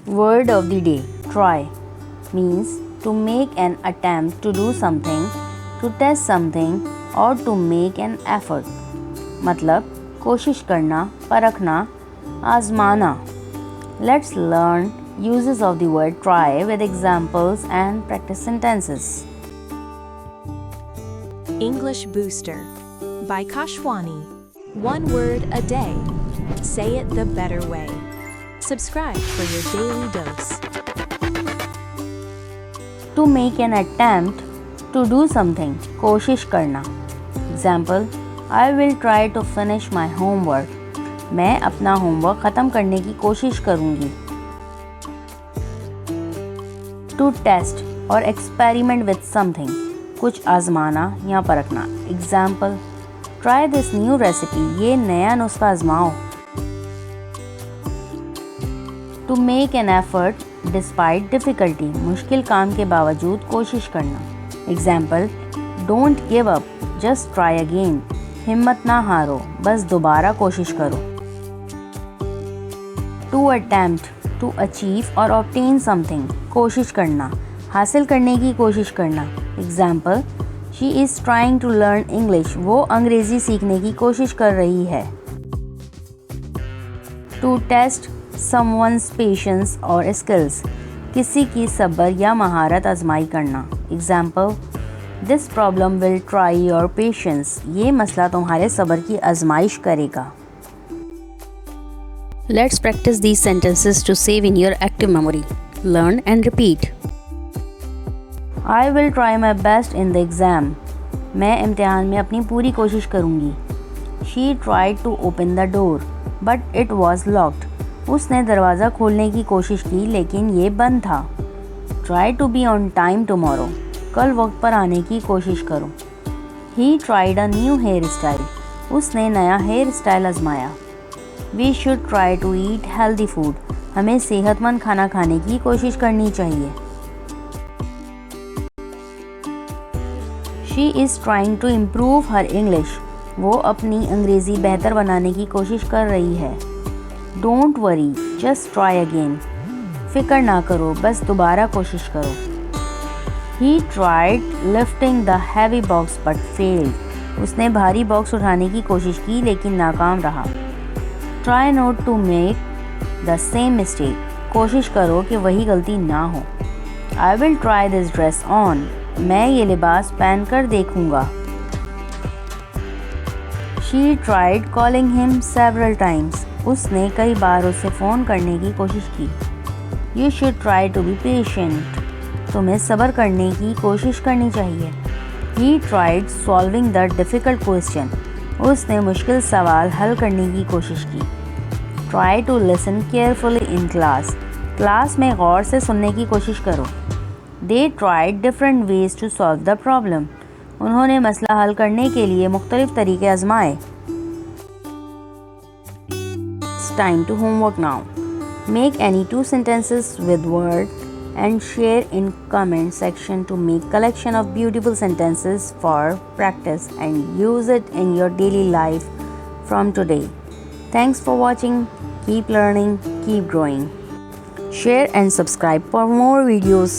Word of the day: try means to make an attempt to do something, to test something or to make an effort. मतलब कोशिश करना, परखना, आजमाना. Let's learn uses of the word try with examples and practice sentences. English Booster by Kashwani. One word a day. Say it the better way. Subscribe for your daily dose. To make an attempt to do something, कोशिश करना. Example: I will try to finish my homework. मैं अपना homework ख़त्म करने की कोशिश करूँगी. To test or experiment with something, कुछ आजमाना या परखना. Example: Try this new recipe. ये नया नुस्खा आजमाओ. To make an effort despite difficulty, मुश्किल काम के बावजूद कोशिश करना. Example: Don't give up, just try again. हिम्मत ना हारो, बस दोबारा कोशिश करो. To attempt, to achieve or obtain something, कोशिश करना, हासिल करने की कोशिश करना. Example: She is trying to learn English. वो अंग्रेज़ी सीखने की कोशिश कर रही है. To test someone's patience or skills, किसी की सब्र या महारत आजमाई करना. Example: This problem will try your patience. ये मसला तुम्हारे सब्र की आजमाइश करेगा. Let's practice these sentences to save in your active memory. Learn and repeat. I will try my best in the exam. मैं इम्तिहान में अपनी पूरी कोशिश करूँगी. She tried to open the door, but it was locked. उसने दरवाज़ा खोलने की कोशिश की लेकिन ये बंद था. Try to be on time tomorrow. कल वक्त पर आने की कोशिश करो. He tried a new hairstyle. उसने नया हेयर स्टाइल आजमाया. We should try to eat healthy food. हमें सेहतमंद खाना खाने की कोशिश करनी चाहिए. She is trying to improve her English. वो अपनी अंग्रेज़ी बेहतर बनाने की कोशिश कर रही है. Don't worry, just try again. फिक्र ना करो, बस दोबारा कोशिश करो. He tried lifting the heavy box but failed. उसने भारी बॉक्स उठाने की कोशिश की लेकिन नाकाम रहा. Try not to make the same mistake. कोशिश करो कि वही गलती ना हो. I will try this dress on. मैं ये लिबास पहन कर देखूँगा. She tried calling him several times. उसने कई बार उसे फ़ोन करने की कोशिश की. You should try to be patient. तुम्हें सब्र करने की कोशिश करनी चाहिए. He tried solving the difficult question. उसने मुश्किल सवाल हल करने की कोशिश की. Try to listen carefully in class. Class में गौर से सुनने की कोशिश करो. They tried different ways to solve the problem. उन्होंने मसला हल करने के लिए मुख्तलिफ तरीके आजमाए. It's time to homework now. Make any 2 sentences with word and share in comment section to make collection of beautiful sentences for practice and use it in your daily life from today. Thanks for watching. Keep learning, keep growing. Share and subscribe for more videos.